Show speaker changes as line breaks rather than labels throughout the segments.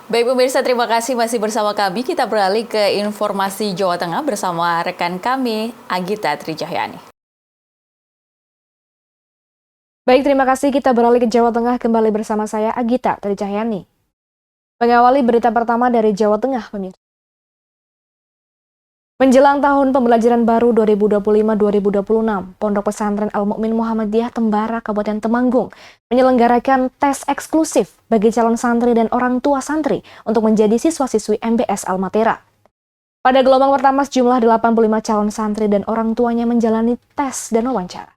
Baik pemirsa, terima kasih masih bersama kami. Kita beralih ke informasi Jawa Tengah bersama rekan kami, Agita Trijahyani.
Baik, terima kasih. Kita beralih ke Jawa Tengah kembali bersama saya, Agita Trijahyani. Mengawali berita pertama dari Jawa Tengah, pemirsa. Menjelang tahun pembelajaran baru 2025-2026, Pondok Pesantren Al-Mu'min Muhammadiyah Tembara Kabupaten Temanggung menyelenggarakan tes eksklusif bagi calon santri dan orang tua santri untuk menjadi siswa-siswi MBS Al-Matera. Pada gelombang pertama, sejumlah 85 calon santri dan orang tuanya menjalani tes dan wawancara.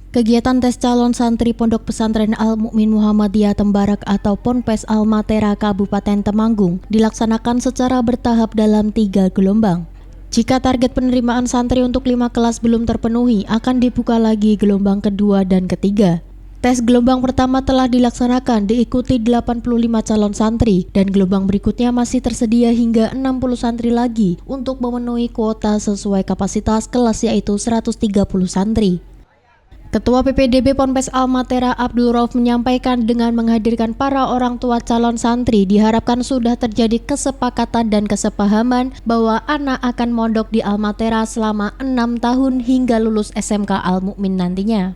Kegiatan tes calon santri Pondok Pesantren Al-Mu'min Muhammadiyah Tembarak atau Ponpes Al-Matera Kabupaten Temanggung dilaksanakan secara bertahap dalam 3 gelombang. Jika target penerimaan santri untuk 5 kelas belum terpenuhi, akan dibuka lagi gelombang kedua dan ketiga. Tes gelombang pertama telah dilaksanakan diikuti 85 calon santri dan gelombang berikutnya masih tersedia hingga 60 santri lagi untuk memenuhi kuota sesuai kapasitas kelas yaitu 130 santri. Ketua PPDB Ponpes Al-Matera Abdul Rauf menyampaikan dengan menghadirkan para orang tua calon santri diharapkan sudah terjadi kesepakatan dan kesepahaman bahwa anak akan mondok di Al-Matera selama 6 tahun hingga lulus SMK Al-Mu'min nantinya.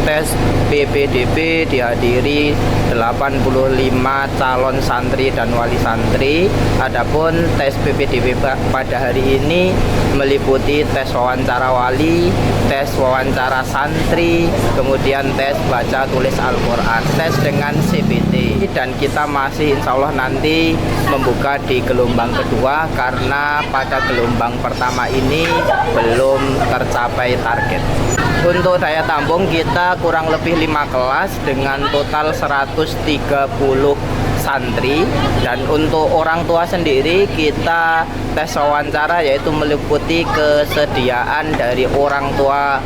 Tes PPDB dihadiri 85 calon santri dan wali santri. Adapun tes PPDB pada hari ini meliputi tes wawancara wali, tes wawancara santri, kemudian tes baca tulis Al-Quran, tes dengan CBT. Dan kita masih insya Allah nanti membuka di gelombang kedua karena pada gelombang pertama ini belum tercapai target. Untuk daya tampung kita kurang lebih 5 kelas dengan total 130 santri, dan untuk orang tua sendiri kita tes wawancara yaitu meliputi kesediaan dari orang tua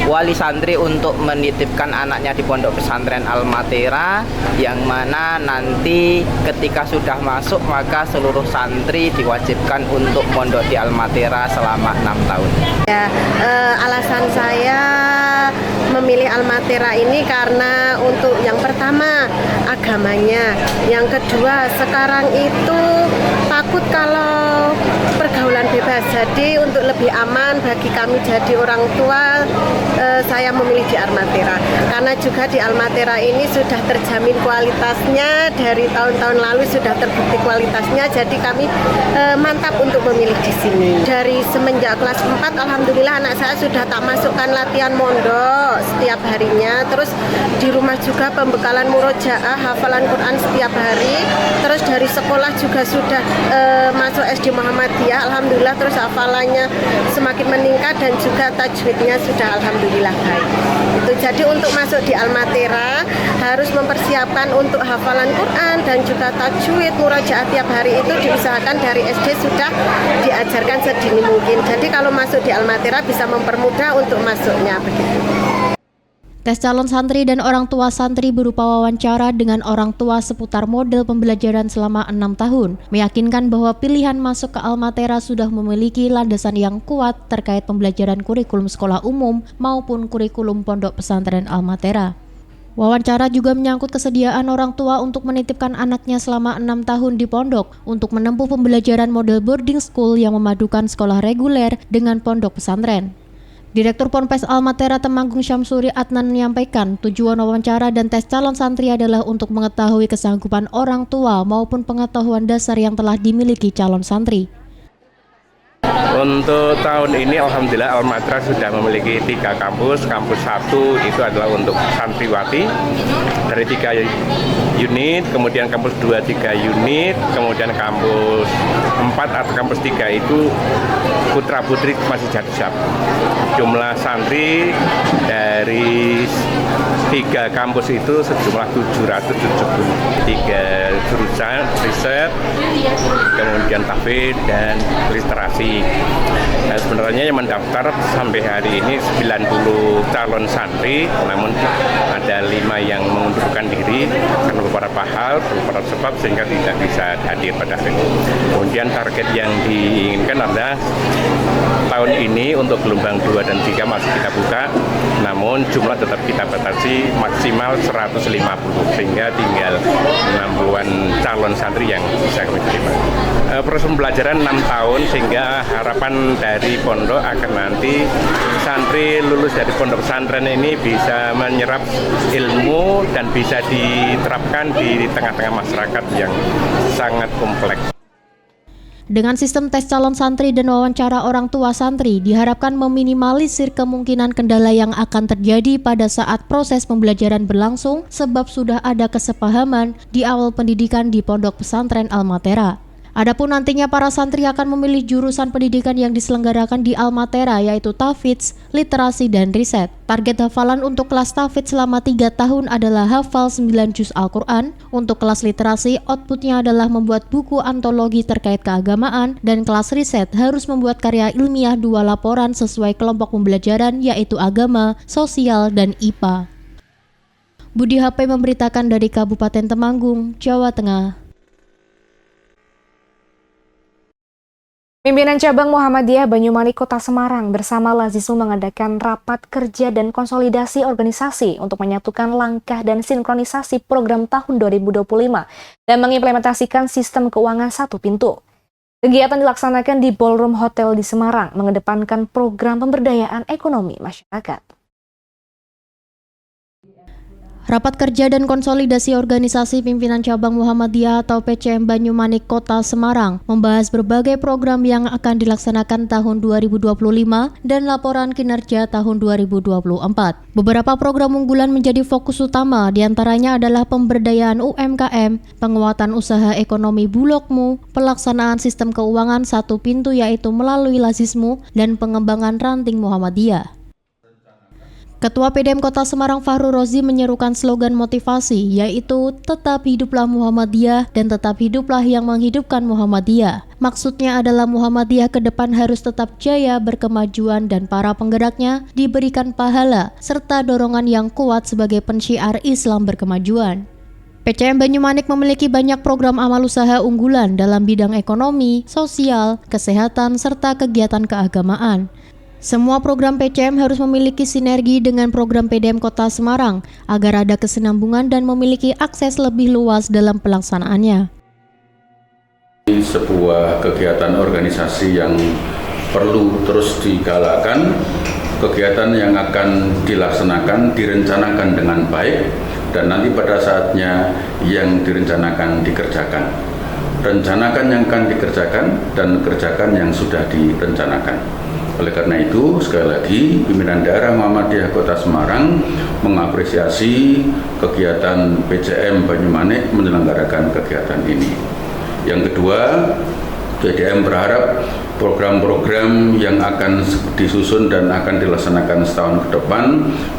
wali santri untuk menitipkan anaknya di Pondok Pesantren Al-Matera, yang mana nanti ketika sudah masuk maka seluruh santri diwajibkan untuk mondok di Al-Matera selama 6 tahun.
Ya, alasan saya memilih Al-Matera ini karena untuk yang pertama agamanya, yang kedua sekarang itu takut kalau pergaulan bebas, jadi untuk lebih aman bagi kami jadi orang tua saya memilih di Al-Matera karena juga di Al-Matera ini sudah terjamin kualitasnya, dari tahun-tahun lalu sudah terbukti kualitasnya, jadi kami mantap untuk memilih di sini. Dari semenjak kelas 4 alhamdulillah anak saya sudah tak masukkan latihan mondok setiap harinya, terus di rumah juga pembekalan murojaah hafalan Quran setiap hari, terus dari sekolah juga sudah masuk SD Muhammadiyah alhamdulillah, terus hafalannya semakin meningkat dan juga tajwidnya sudah alhamdulillah baik. Itu jadi untuk masuk di Al-Matera harus mempersiapkan untuk hafalan Quran dan juga tajwid murojaah tiap hari, itu diusahakan dari SD sudah diajarkan sedini mungkin. Jadi kalau masuk di Al-Matera bisa mempermudah untuk masuknya begitu.
Tes calon santri dan orang tua santri berupa wawancara dengan orang tua seputar model pembelajaran selama 6 tahun, meyakinkan bahwa pilihan masuk ke Al-Matera sudah memiliki landasan yang kuat terkait pembelajaran kurikulum sekolah umum maupun kurikulum Pondok Pesantren Al-Matera. Wawancara juga menyangkut kesediaan orang tua untuk menitipkan anaknya selama 6 tahun di pondok untuk menempuh pembelajaran model boarding school yang memadukan sekolah reguler dengan pondok pesantren. Direktur Ponpes Al-Matera Temanggung Syamsuri Adnan menyampaikan tujuan wawancara dan tes calon santri adalah untuk mengetahui kesanggupan orang tua maupun pengetahuan dasar yang telah dimiliki calon santri.
Untuk tahun ini alhamdulillah Al-Matera sudah memiliki 3 kampus. Kampus 1 itu adalah untuk santriwati dari 3 unit, kemudian kampus 2 3 unit, kemudian kampus 4 atau kampus 3 itu putra putri masih jadusap. Jumlah santri dari 3 kampus itu sejumlah 770, 3 jurusan riset, kemudian tahfidz dan literasi. Nah, sebenarnya yang mendaftar sampai hari ini 90 calon santri, namun ada 5 yang mengundurkan diri karena beberapa beberapa hal, beberapa sebab sehingga tidak bisa hadir pada hari ini. Kemudian target yang diinginkan adalah tahun ini untuk gelombang 2 dan 3 masih kita buka, namun jumlah tetap kita batasi maksimal 150, sehingga tinggal 60-an calon santri yang bisa kami terima. Proses pembelajaran 6 tahun, sehingga harapan dari pondok akan nanti santri lulus dari pondok pesantren ini bisa menyerap ilmu dan bisa diterapkan di tengah-tengah masyarakat yang sangat kompleks.
Dengan sistem tes calon santri dan wawancara orang tua santri, diharapkan meminimalisir kemungkinan kendala yang akan terjadi pada saat proses pembelajaran berlangsung, sebab sudah ada kesepahaman di awal pendidikan di Pondok Pesantren Al-Matera. Adapun nantinya para santri akan memilih jurusan pendidikan yang diselenggarakan di Al-Matera, yaitu Tahfidz, Literasi, dan Riset. Target hafalan untuk kelas Tahfidz selama 3 tahun adalah hafal 9 juz Al-Quran. Untuk kelas Literasi, outputnya adalah membuat buku antologi terkait keagamaan, dan kelas Riset harus membuat karya ilmiah 2 laporan sesuai kelompok pembelajaran, yaitu agama, sosial, dan IPA. Budi HP memberitakan dari Kabupaten Temanggung, Jawa Tengah.
Pimpinan Cabang Muhammadiyah Banyumanik Kota Semarang bersama Lazismu mengadakan rapat kerja dan konsolidasi organisasi untuk menyatukan langkah dan sinkronisasi program tahun 2025 dan mengimplementasikan sistem keuangan satu pintu. Kegiatan dilaksanakan di Ballroom Hotel di Semarang, mengedepankan program pemberdayaan ekonomi masyarakat.
Rapat kerja dan konsolidasi organisasi pimpinan cabang Muhammadiyah atau PCM Banyumanik Kota Semarang membahas berbagai program yang akan dilaksanakan tahun 2025 dan laporan kinerja tahun 2024. Beberapa program unggulan menjadi fokus utama, diantaranya adalah pemberdayaan UMKM, penguatan usaha ekonomi Bulogmu, pelaksanaan sistem keuangan satu pintu yaitu melalui Lazismu, dan pengembangan ranting Muhammadiyah. Ketua PDM Kota Semarang Fahru Rozi menyerukan slogan motivasi, yaitu tetap hiduplah Muhammadiyah dan tetap hiduplah yang menghidupkan Muhammadiyah. Maksudnya adalah Muhammadiyah ke depan harus tetap jaya berkemajuan dan para penggeraknya diberikan pahala serta dorongan yang kuat sebagai pensyiar Islam berkemajuan. PCM Banyumanik memiliki banyak program amal usaha unggulan dalam bidang ekonomi, sosial, kesehatan, serta kegiatan keagamaan. Semua program PCM harus memiliki sinergi dengan program PDM Kota Semarang agar ada kesinambungan dan memiliki akses lebih luas dalam pelaksanaannya.
Sebuah kegiatan organisasi yang perlu terus digalakkan, kegiatan yang akan dilaksanakan, direncanakan dengan baik, dan nanti pada saatnya yang direncanakan dikerjakan. Rencanakan yang akan dikerjakan dan kerjakan yang sudah direncanakan. Oleh karena itu, sekali lagi, pimpinan daerah Muhammadiyah Kota Semarang mengapresiasi kegiatan PCM Banyumanik menyelenggarakan kegiatan ini. Yang kedua, PDM berharap program-program yang akan disusun dan akan dilaksanakan setahun ke depan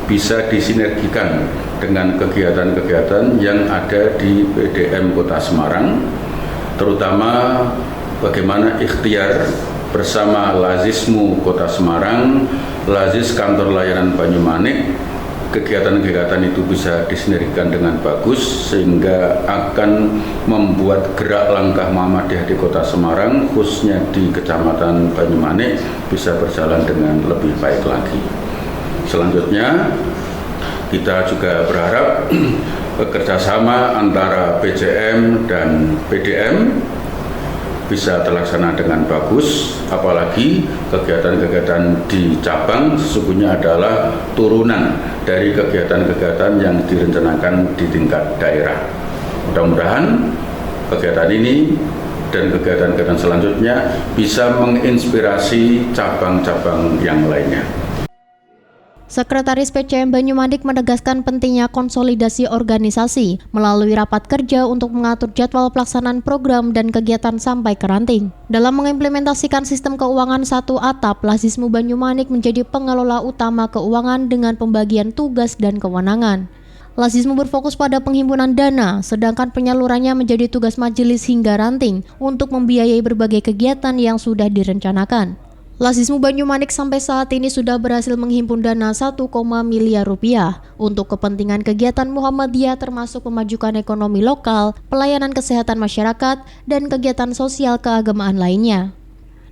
bisa disinergikan dengan kegiatan-kegiatan yang ada di PDM Kota Semarang, terutama bagaimana ikhtiar bersama Lazismu Kota Semarang, Lazis Kantor Layanan Banyumanik, kegiatan-kegiatan itu bisa disinergikan dengan bagus sehingga akan membuat gerak langkah Muhammadiyah di Kota Semarang, khususnya di Kecamatan Banyumanik, bisa berjalan dengan lebih baik lagi. Selanjutnya, kita juga berharap kerjasama antara PCM dan PDM bisa terlaksana dengan bagus, apalagi kegiatan-kegiatan di cabang sesungguhnya adalah turunan dari kegiatan-kegiatan yang direncanakan di tingkat daerah. Mudah-mudahan kegiatan ini dan kegiatan-kegiatan selanjutnya bisa menginspirasi cabang-cabang yang lainnya.
Sekretaris PCM Banyumanik menegaskan pentingnya konsolidasi organisasi melalui rapat kerja untuk mengatur jadwal pelaksanaan program dan kegiatan sampai ke ranting. Dalam mengimplementasikan sistem keuangan satu atap, Lazismu Banyumanik menjadi pengelola utama keuangan dengan pembagian tugas dan kewenangan. Lazismu berfokus pada penghimpunan dana, sedangkan penyalurannya menjadi tugas majelis hingga ranting untuk membiayai berbagai kegiatan yang sudah direncanakan. Lasismu Banyumanik sampai saat ini sudah berhasil menghimpun dana 1, miliar rupiah untuk kepentingan kegiatan Muhammadiyah termasuk memajukan ekonomi lokal, pelayanan kesehatan masyarakat, dan kegiatan sosial keagamaan lainnya.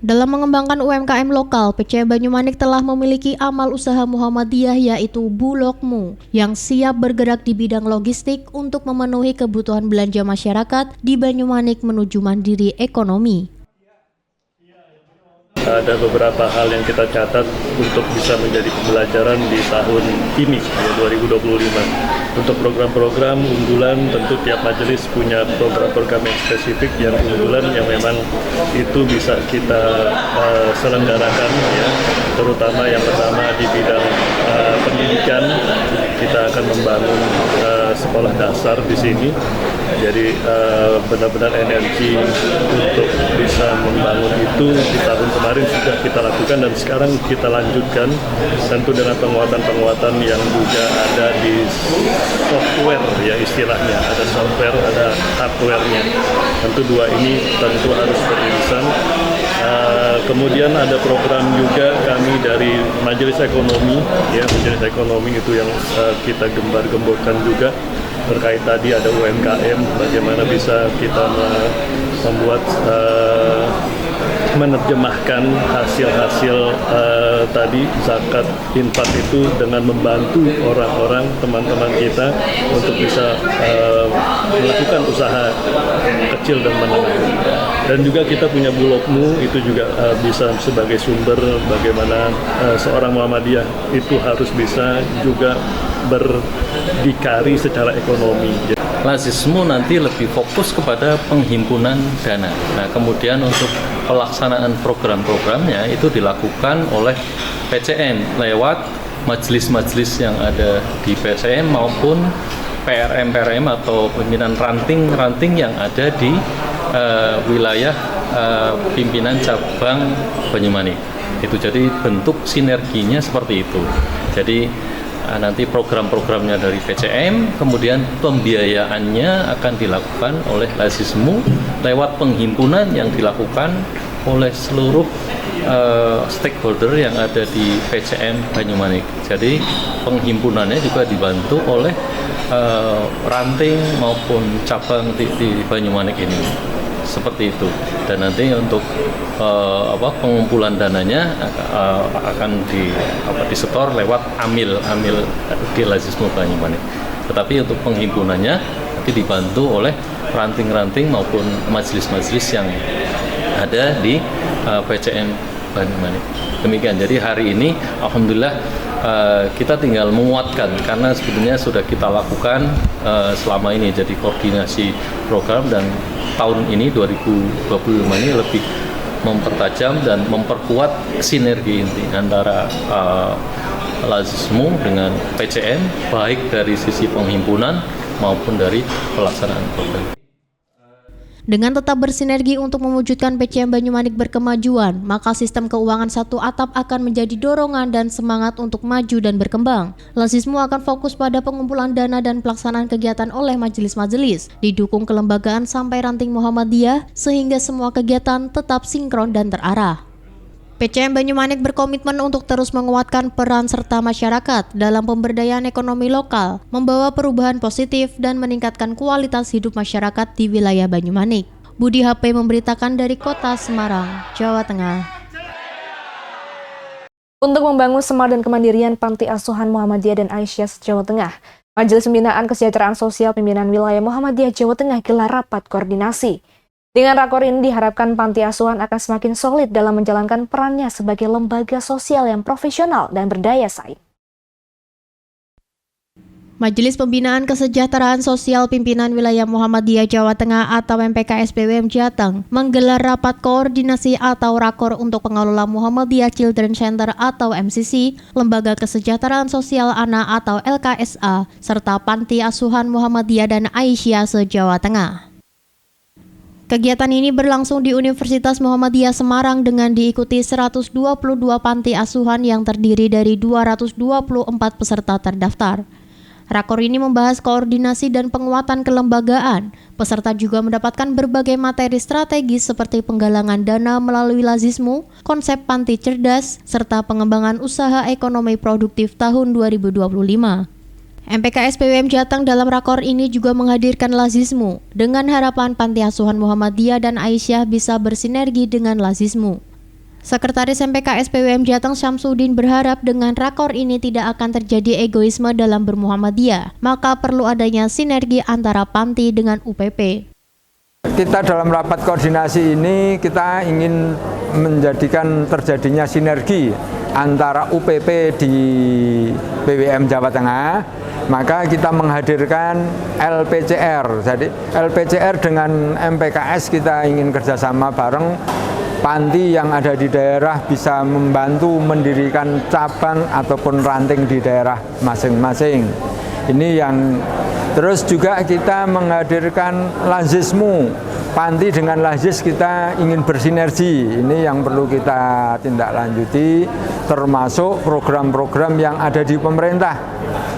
Dalam mengembangkan UMKM lokal, PCM Banyumanik telah memiliki amal usaha Muhammadiyah yaitu Bulogmu yang siap bergerak di bidang logistik untuk memenuhi kebutuhan belanja masyarakat di Banyumanik menuju mandiri ekonomi.
Ada beberapa hal yang kita catat untuk bisa menjadi pembelajaran di tahun ini, ya 2025. Untuk program-program unggulan, tentu tiap majelis punya program-program yang spesifik, yang unggulan, yang memang itu bisa kita selenggarakan, ya. Terutama yang pertama di bidang pendidikan, kita akan membangun sekolah dasar di sini. Jadi benar-benar energi untuk bisa membangun itu di tahun kemarin sudah kita lakukan dan sekarang kita lanjutkan, tentu dengan penguatan-penguatan yang juga ada di software, ya istilahnya, ada software, ada hardware-nya. Tentu dua ini tentu harus beririsan. Kemudian ada program juga kami dari Majelis Ekonomi, ya Majelis Ekonomi itu yang kita gembar-gemborkan juga. Terkait tadi ada UMKM, bagaimana bisa kita membuat menerjemahkan hasil-hasil tadi zakat infak itu dengan membantu orang-orang, teman-teman kita untuk bisa melakukan usaha kecil dan menengah. Dan juga kita punya Bulogmu, itu juga bisa sebagai sumber bagaimana seorang Muhammadiyah itu harus bisa juga berdikari secara ekonomi.
Lasismu nanti lebih fokus kepada penghimpunan dana. Nah, kemudian untuk pelaksanaan program-programnya itu dilakukan oleh PCM lewat majelis-majelis yang ada di PCM maupun PRM atau pimpinan ranting yang ada di wilayah pimpinan cabang Banyumanik. Itu jadi bentuk sinerginya seperti itu. Jadi nanti program-programnya dari PCM, kemudian pembiayaannya akan dilakukan oleh Lasismu lewat penghimpunan yang dilakukan oleh seluruh stakeholder yang ada di PCM Banyumanik. Jadi penghimpunannya juga dibantu oleh ranting maupun cabang di Banyumanik ini. Seperti itu. Dan nanti untuk pengumpulan dananya akan disetor lewat amil di Lasismu Banyumanik. Tetapi untuk penghimpunannya nanti dibantu oleh ranting-ranting maupun majelis-majelis yang ada di PCM Banyumanik. Demikian. Jadi hari ini alhamdulillah kita tinggal menguatkan karena sebetulnya sudah kita lakukan selama ini, jadi koordinasi program, dan tahun ini 2025 ini lebih mempertajam dan memperkuat sinergi inti antara Lasismu dengan PCM, baik dari sisi penghimpunan maupun dari pelaksanaan program.
Dengan tetap bersinergi untuk mewujudkan PCM Banyumanik berkemajuan, maka sistem keuangan satu atap akan menjadi dorongan dan semangat untuk maju dan berkembang. Lasismu akan fokus pada pengumpulan dana dan pelaksanaan kegiatan oleh majelis-majelis, didukung kelembagaan sampai ranting Muhammadiyah, sehingga semua kegiatan tetap sinkron dan terarah. PCM Banyumanik berkomitmen untuk terus menguatkan peran serta masyarakat dalam pemberdayaan ekonomi lokal, membawa perubahan positif dan meningkatkan kualitas hidup masyarakat di wilayah Banyumanik. Budi HP memberitakan dari Kota Semarang, Jawa Tengah.
Untuk membangun semangat dan kemandirian Panti Asuhan Muhammadiyah dan Aisyah Jawa Tengah, Majelis Pembinaan Kesejahteraan Sosial Pimpinan Wilayah Muhammadiyah Jawa Tengah gelar rapat koordinasi. Dengan rakor ini diharapkan panti asuhan akan semakin solid dalam menjalankan perannya sebagai lembaga sosial yang profesional dan berdaya saing.
Majelis Pembinaan Kesejahteraan Sosial Pimpinan Wilayah Muhammadiyah Jawa Tengah atau MPKSPWM Jateng menggelar rapat koordinasi atau rakor untuk pengelola Muhammadiyah Children Center atau MCC, Lembaga Kesejahteraan Sosial Anak atau LKSA, serta Panti Asuhan Muhammadiyah dan Aisyah se-Jawa Tengah. Kegiatan ini berlangsung di Universitas Muhammadiyah Semarang dengan diikuti 122 panti asuhan yang terdiri dari 224 peserta terdaftar. Rakor ini membahas koordinasi dan penguatan kelembagaan. Peserta juga mendapatkan berbagai materi strategis seperti penggalangan dana melalui lazismu, konsep panti cerdas, serta pengembangan usaha ekonomi produktif tahun 2025. MPKS PWM Jateng dalam rakor ini juga menghadirkan lazismu dengan harapan Panti Asuhan Muhammadiyah dan Aisyah bisa bersinergi dengan lazismu. Sekretaris MPKS PWM Jateng Syamsuddin berharap dengan rakor ini tidak akan terjadi egoisme dalam bermuhammadiyah, maka perlu adanya sinergi antara Panti dengan UPP.
Kita dalam rapat koordinasi ini kita ingin menjadikan terjadinya sinergi antara UPP di PWM Jawa Tengah, maka kita menghadirkan LPCR. Jadi LPCR dengan MPKS kita ingin kerjasama bareng. Panti yang ada di daerah bisa membantu mendirikan cabang ataupun ranting di daerah masing-masing. Ini yang terus juga kita menghadirkan lazismu. Panti dengan lazis kita ingin bersinergi. Ini yang perlu kita tindak lanjuti, termasuk program-program yang ada di pemerintah,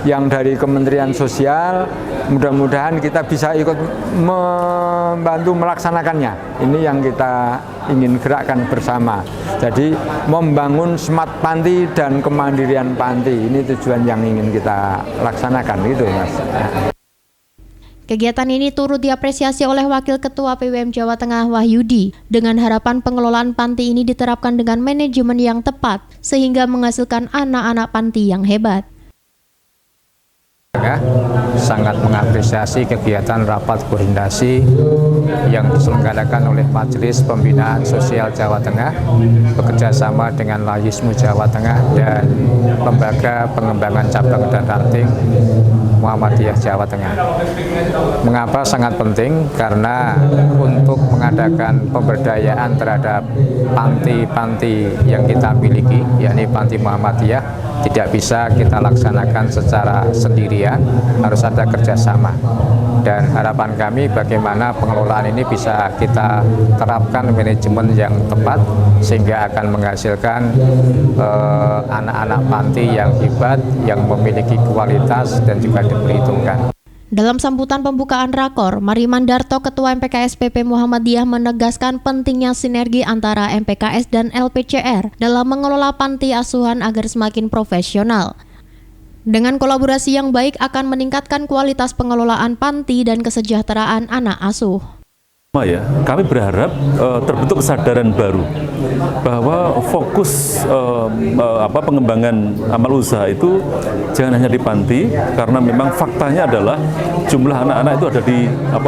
yang dari Kementerian Sosial. Mudah-mudahan kita bisa ikut membantu melaksanakannya. Ini yang kita ingin gerakkan bersama. Jadi membangun smart panti dan kemandirian panti. Ini tujuan yang ingin kita laksanakan, gitu Mas.
Kegiatan ini turut diapresiasi oleh Wakil Ketua PWM Jawa Tengah Wahyudi dengan harapan pengelolaan panti ini diterapkan dengan manajemen yang tepat sehingga menghasilkan anak-anak panti yang hebat.
Sangat mengapresiasi kegiatan rapat koordinasi yang diselenggarakan oleh Majelis Pembinaan Sosial Jawa Tengah bekerjasama dengan Lazismu Jawa Tengah dan Lembaga Pengembangan Cabang dan Ranting Muhammadiyah Jawa Tengah. Mengapa sangat penting? Karena untuk mengadakan pemberdayaan terhadap panti-panti yang kita miliki, yakni Panti Muhammadiyah, tidak bisa kita laksanakan secara sendirian, harus ada kerjasama. Dan harapan kami bagaimana pengelolaan ini bisa kita terapkan manajemen yang tepat sehingga akan menghasilkan anak-anak panti yang hebat, yang memiliki kualitas dan juga diperhitungkan.
Dalam sambutan pembukaan rakor, Mariman Darto, Ketua MPKS PP Muhammadiyah, menegaskan pentingnya sinergi antara MPKS dan LPCR dalam mengelola panti asuhan agar semakin profesional. Dengan kolaborasi yang baik akan meningkatkan kualitas pengelolaan panti dan kesejahteraan anak asuh.
Ya, kami berharap terbentuk kesadaran baru bahwa fokus pengembangan amal usaha itu jangan hanya di panti, karena memang faktanya adalah jumlah anak-anak itu ada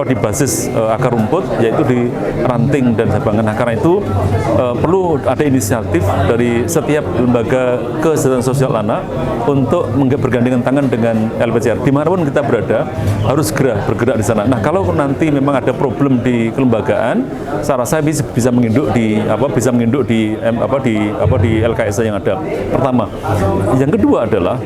di basis akar rumput, yaitu di ranting dan cabang. Nah, karena itu perlu ada inisiatif dari setiap lembaga kesejahteraan sosial anak untuk bergandengan tangan dengan LPCR. Dimanapun kita berada harus segera bergerak di sana. Nah, kalau nanti memang ada problem di kelembagaan, saya rasa bisa menginduk di LKS yang ada. Pertama, yang kedua adalah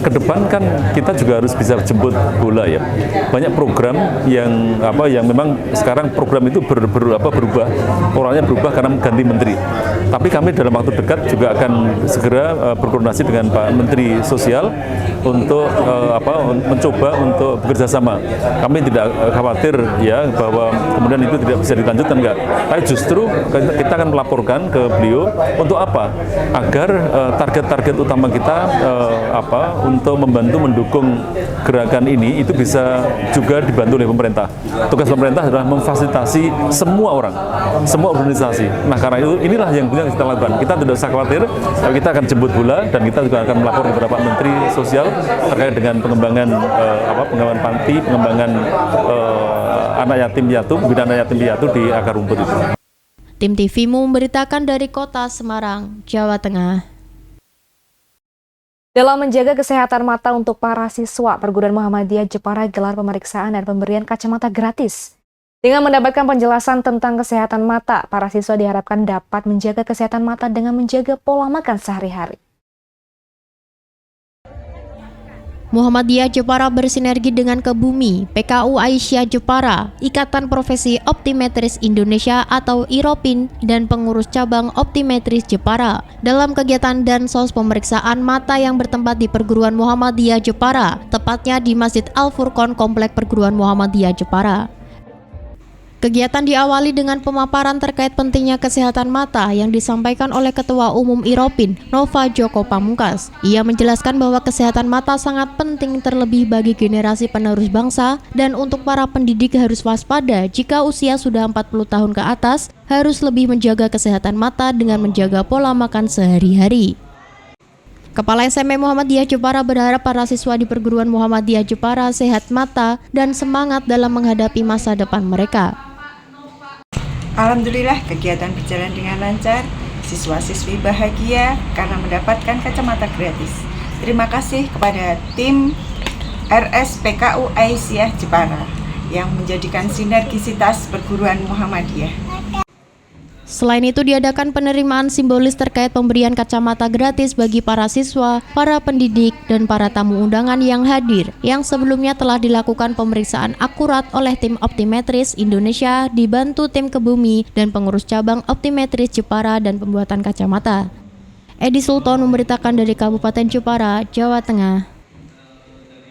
ke depan kan kita juga harus bisa jemput bola ya. Banyak program yang memang sekarang program itu berubah, orangnya berubah karena ganti menteri. Tapi kami dalam waktu dekat juga akan segera berkoordinasi dengan Pak Menteri Sosial untuk mencoba untuk bekerja sama. Kami tidak khawatir ya bahwa kemudian itu tidak bisa dilanjutkan, enggak. Tapi justru kita akan melaporkan ke beliau untuk apa? Agar target-target utama kita untuk membantu mendukung gerakan ini itu bisa juga dibantu oleh pemerintah. Tugas pemerintah adalah memfasilitasi semua orang, semua organisasi. Nah, karena itu inilah yang punya kita lakukan. Kita tidak usah khawatir, tapi kita akan jemput bola dan kita juga akan melapor kepada Pak Menteri Sosial terkait dengan pengembangan pengembangan panti, pengembangan anak yatim piatu, pembinaan anak yatim piatu di akar rumput itu.
Tim TVMU memberitakan dari Kota Semarang, Jawa Tengah.
Dalam menjaga kesehatan mata untuk para siswa, Perguruan Muhammadiyah Jepara gelar pemeriksaan dan pemberian kacamata gratis. Dengan mendapatkan penjelasan tentang kesehatan mata, para siswa diharapkan dapat menjaga kesehatan mata dengan menjaga pola makan sehari-hari.
Muhammadiyah Jepara bersinergi dengan Kebumi, PKU Aisyah Jepara, Ikatan Profesi Optometris Indonesia atau IROPIN, dan pengurus cabang Optometris Jepara dalam kegiatan dansos pemeriksaan mata yang bertempat di Perguruan Muhammadiyah Jepara, tepatnya di Masjid Al-Furqon Komplek Perguruan Muhammadiyah Jepara. Kegiatan diawali dengan pemaparan terkait pentingnya kesehatan mata yang disampaikan oleh Ketua Umum IROPIN, Nova Joko Pamungkas. Ia menjelaskan bahwa kesehatan mata sangat penting terlebih bagi generasi penerus bangsa dan untuk para pendidik harus waspada jika usia sudah 40 tahun ke atas, harus lebih menjaga kesehatan mata dengan menjaga pola makan sehari-hari. Kepala SMA Muhammadiyah Jepara berharap para siswa di Perguruan Muhammadiyah Jepara sehat mata dan semangat dalam menghadapi masa depan mereka.
Alhamdulillah kegiatan berjalan dengan lancar, siswa-siswi bahagia karena mendapatkan kacamata gratis. Terima kasih kepada tim RSPKU Aisyah Jepara yang menjadikan sinergisitas perguruan Muhammadiyah.
Selain itu diadakan penerimaan simbolis terkait pemberian kacamata gratis bagi para siswa, para pendidik, dan para tamu undangan yang hadir, yang sebelumnya telah dilakukan pemeriksaan akurat oleh tim Optometris Indonesia dibantu tim Kebumi dan pengurus cabang Optometris Jepara dan pembuatan kacamata. Edi Sultan memberitakan dari Kabupaten Jepara, Jawa Tengah.